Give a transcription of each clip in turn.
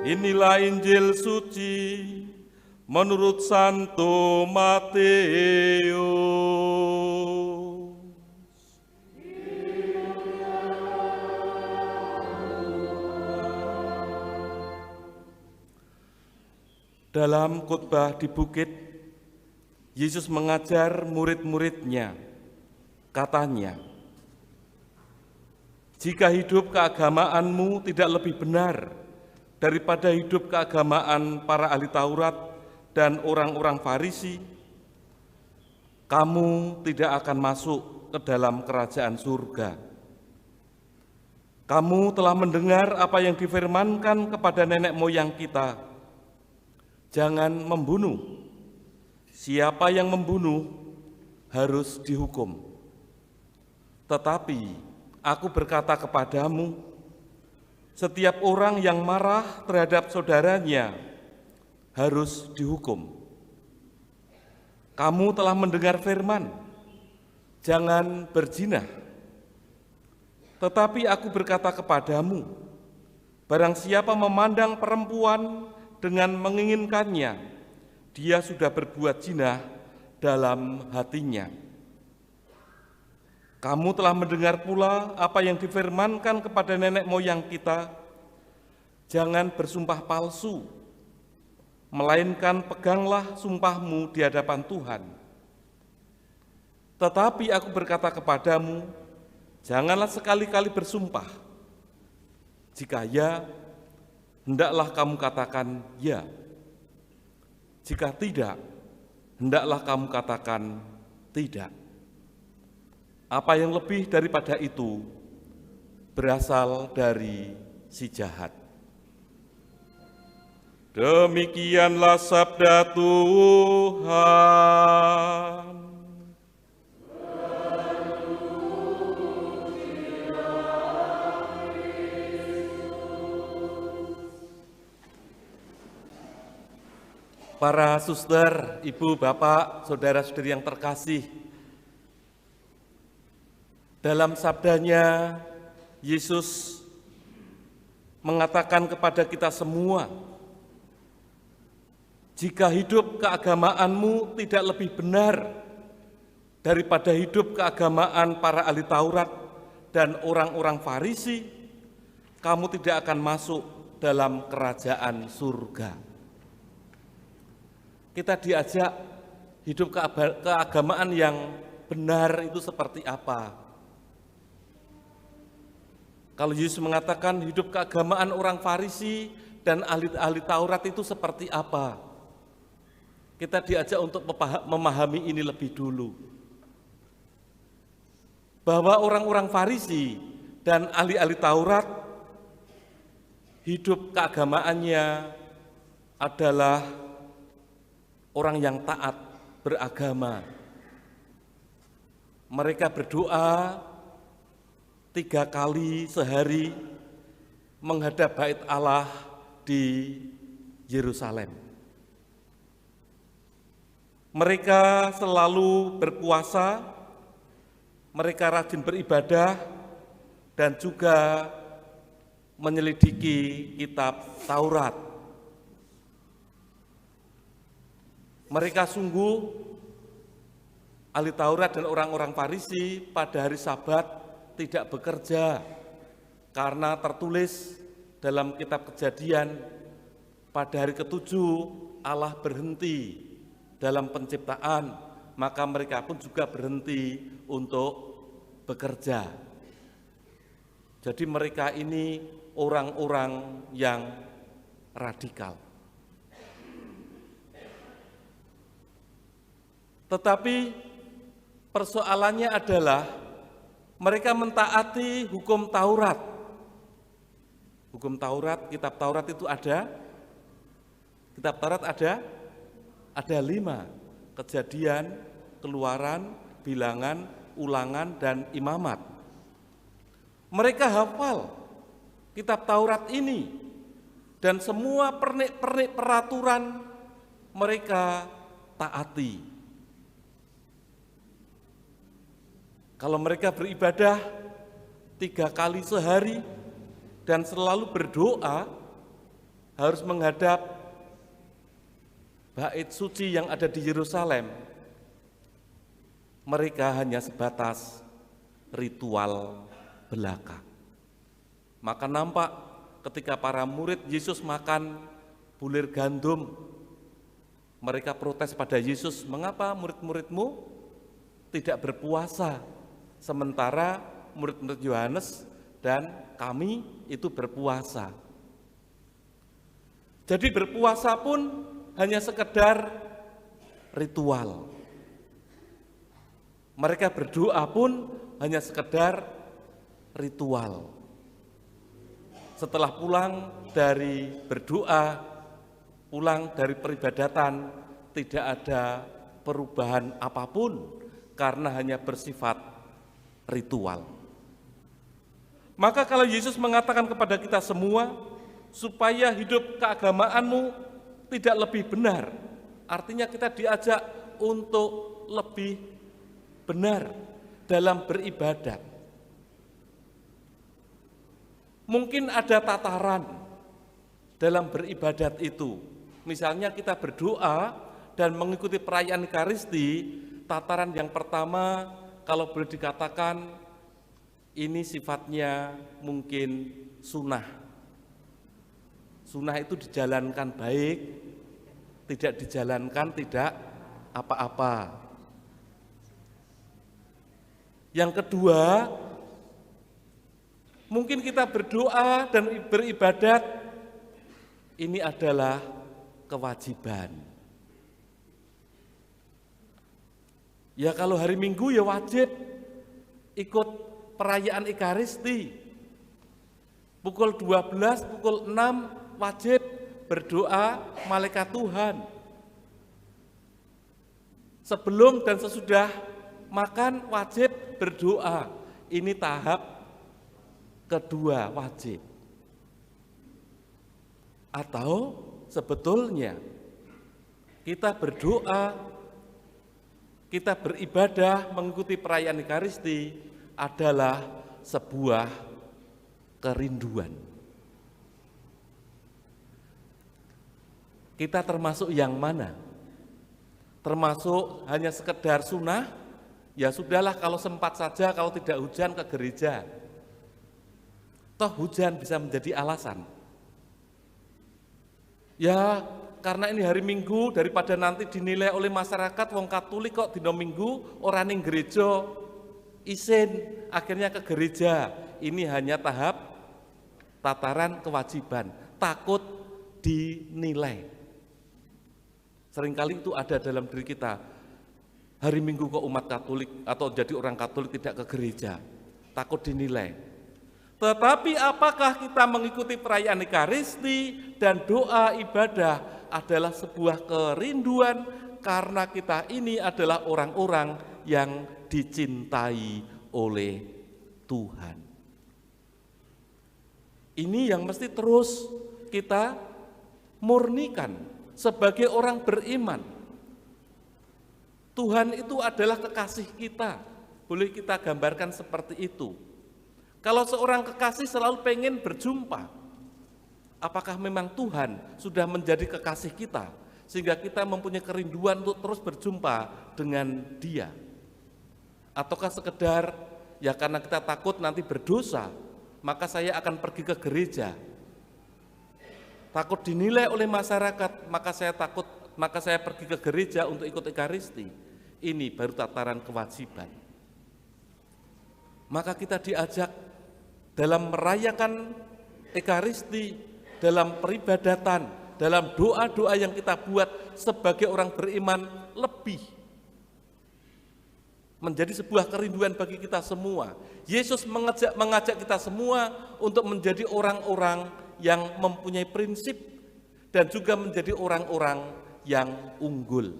Inilah Injil suci menurut Santo Matius. Dalam khotbah di bukit, Yesus mengajar murid-muridnya, katanya, "Jika hidup keagamaanmu tidak lebih benar daripada hidup keagamaan para ahli Taurat dan orang-orang Farisi, kamu tidak akan masuk ke dalam kerajaan surga. Kamu telah mendengar apa yang difirmankan kepada nenek moyang kita, jangan membunuh. Siapa yang membunuh harus dihukum. Tetapi aku berkata kepadamu, setiap orang yang marah terhadap saudaranya harus dihukum. Kamu telah mendengar firman, jangan berzina. Tetapi aku berkata kepadamu, barang siapa memandang perempuan dengan menginginkannya, dia sudah berbuat zina dalam hatinya. Kamu telah mendengar pula apa yang difirmankan kepada nenek moyang kita, jangan bersumpah palsu, melainkan peganglah sumpahmu di hadapan Tuhan. Tetapi aku berkata kepadamu, janganlah sekali-kali bersumpah. Jika ya, hendaklah kamu katakan ya. Jika tidak, hendaklah kamu katakan tidak. Apa yang lebih daripada itu berasal dari si jahat." Demikianlah sabda Tuhan. Para suster, ibu, bapak, saudara-saudari yang terkasih, dalam sabdanya Yesus mengatakan kepada kita semua, jika hidup keagamaanmu tidak lebih benar daripada hidup keagamaan para ahli Taurat dan orang-orang Farisi, kamu tidak akan masuk dalam kerajaan surga. Kita diajak hidup keagamaan yang benar itu seperti apa? Kalau Yesus mengatakan hidup keagamaan orang Farisi dan ahli Taurat itu seperti apa? Kita diajak untuk memahami ini lebih dulu. Bahwa orang-orang Farisi dan ahli Taurat hidup keagamaannya adalah orang yang taat beragama. Mereka berdoa 3 kali sehari menghadap bait Allah di Yerusalem. Mereka selalu berpuasa, mereka rajin beribadah, dan juga menyelidiki kitab Taurat. Mereka sungguh, ahli Taurat dan orang-orang Farisi pada hari Sabat tidak bekerja, karena tertulis dalam kitab Kejadian, pada hari ke-7 Allah berhenti dalam penciptaan, maka mereka pun juga berhenti untuk bekerja. Jadi mereka ini orang-orang yang radikal. Tetapi persoalannya adalah mereka mentaati hukum Taurat. Hukum Taurat, kitab Taurat itu ada. Kitab Taurat ada 5. Kejadian, Keluaran, Bilangan, Ulangan, dan Imamat. Mereka hafal kitab Taurat ini dan semua pernik-pernik peraturan mereka taati. Kalau mereka beribadah 3 kali sehari dan selalu berdoa, harus menghadap bait suci yang ada di Yerusalem, mereka hanya sebatas ritual belaka. Maka nampak ketika para murid Yesus makan bulir gandum, mereka protes pada Yesus, mengapa murid-muridmu tidak berpuasa, sementara murid-murid Yohanes dan kami itu berpuasa. Jadi berpuasa pun hanya sekedar ritual. Mereka berdoa pun hanya sekedar ritual. Setelah pulang dari berdoa, pulang dari peribadatan, tidak ada perubahan apapun karena hanya bersifat ritual. Maka kalau Yesus mengatakan kepada kita semua, supaya hidup keagamaanmu tidak lebih benar, artinya kita diajak untuk lebih benar dalam beribadat. Mungkin ada tataran dalam beribadat itu. Misalnya kita berdoa dan mengikuti perayaan Ekaristi, tataran yang pertama kalau boleh dikatakan ini sifatnya mungkin sunnah. Sunnah itu dijalankan baik, tidak dijalankan tidak apa-apa. Yang kedua, mungkin kita berdoa dan beribadat, ini adalah kewajiban. Ya kalau hari Minggu ya wajib ikut perayaan Ekaristi. Pukul 12, pukul 6 wajib berdoa malaikat Tuhan. Sebelum dan sesudah makan wajib berdoa. Ini tahap kedua wajib. Atau sebetulnya kita berdoa, kita beribadah mengikuti perayaan Ekaristi adalah sebuah kerinduan. Kita termasuk yang mana? Termasuk hanya sekedar sunnah? Ya sudahlah kalau sempat saja, kalau tidak hujan ke gereja. Toh hujan bisa menjadi alasan. Ya karena ini hari Minggu, daripada nanti dinilai oleh masyarakat wong Katolik kok dina Minggu ora ning gereja, isin akhirnya ke gereja. Ini hanya tahap tataran kewajiban, takut dinilai. Seringkali itu ada dalam diri kita. Hari Minggu kok umat Katolik atau jadi orang Katolik tidak ke gereja, takut dinilai. Tetapi apakah kita mengikuti perayaan Ekaristi dan doa ibadah adalah sebuah kerinduan karena kita ini adalah orang-orang yang dicintai oleh Tuhan. Ini yang mesti terus kita murnikan sebagai orang beriman. Tuhan itu adalah kekasih kita, boleh kita gambarkan seperti itu. Kalau seorang kekasih selalu pengen berjumpa, apakah memang Tuhan sudah menjadi kekasih kita, sehingga kita mempunyai kerinduan untuk terus berjumpa dengan Dia? Ataukah sekedar, ya karena kita takut nanti berdosa, maka saya akan pergi ke gereja. Takut dinilai oleh masyarakat, maka saya pergi ke gereja untuk ikut Ekaristi. Ini baru tataran kewajiban. Maka kita diajak dalam merayakan Ekaristi, dalam peribadatan, dalam doa-doa yang kita buat sebagai orang beriman lebih menjadi sebuah kerinduan bagi kita semua. Yesus mengajak kita semua untuk menjadi orang-orang yang mempunyai prinsip dan juga menjadi orang-orang yang unggul.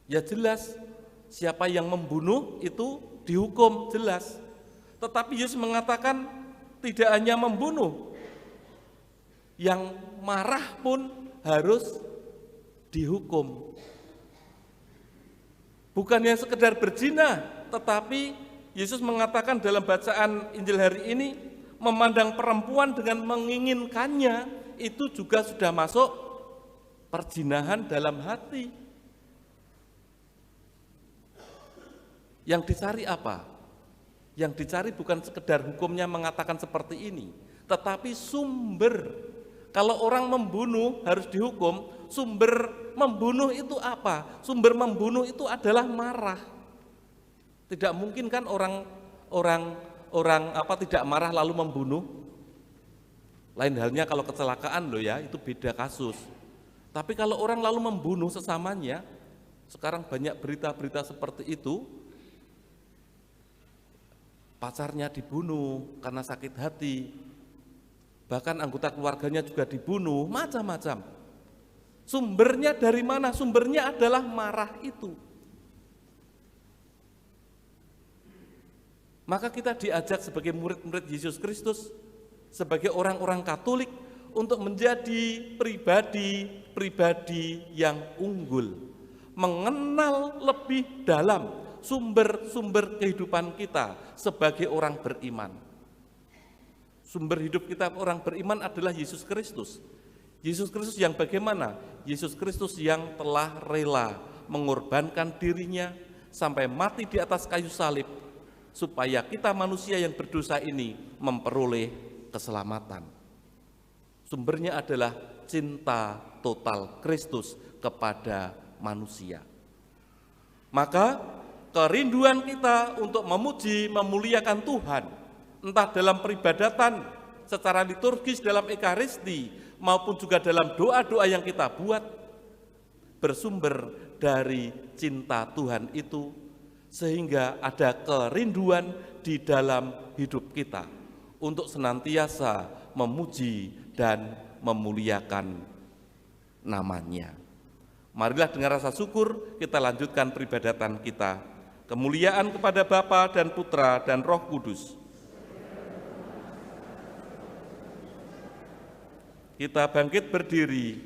Ya jelas, siapa yang membunuh itu dihukum jelas. Tetapi Yesus mengatakan tidak hanya membunuh, yang marah pun harus dihukum. Bukan yang sekedar berzina, tetapi Yesus mengatakan dalam bacaan Injil hari ini, memandang perempuan dengan menginginkannya, itu juga sudah masuk perzinahan dalam hati. Yang dicari apa? Yang dicari bukan sekedar hukumnya mengatakan seperti ini, tetapi sumber. Kalau orang membunuh harus dihukum, sumber membunuh itu apa? Sumber membunuh itu adalah marah. Tidak mungkin kan orang tidak marah lalu membunuh. Lain halnya kalau kecelakaan loh ya, itu beda kasus. Tapi kalau orang lalu membunuh sesamanya, sekarang banyak berita-berita seperti itu, pacarnya dibunuh karena sakit hati, bahkan anggota keluarganya juga dibunuh, macam-macam. Sumbernya dari mana? Sumbernya adalah marah itu. Maka kita diajak sebagai murid-murid Yesus Kristus, sebagai orang-orang Katolik, untuk menjadi pribadi yang unggul, mengenal lebih dalam sumber-sumber kehidupan kita sebagai orang beriman. Sumber hidup kita orang beriman adalah Yesus Kristus. Yesus Kristus yang bagaimana? Yesus Kristus yang telah rela mengorbankan dirinya sampai mati di atas kayu salib, supaya kita manusia yang berdosa ini memperoleh keselamatan. Sumbernya adalah cinta total Kristus kepada manusia. Maka kerinduan kita untuk memuji, memuliakan Tuhan, entah dalam peribadatan secara liturgis dalam Ekaristi, maupun juga dalam doa-doa yang kita buat, bersumber dari cinta Tuhan itu, sehingga ada kerinduan di dalam hidup kita untuk senantiasa memuji dan memuliakan namanya. Marilah dengan rasa syukur kita lanjutkan peribadatan kita. Kemuliaan kepada Bapa dan Putra dan Roh Kudus. Kita bangkit berdiri.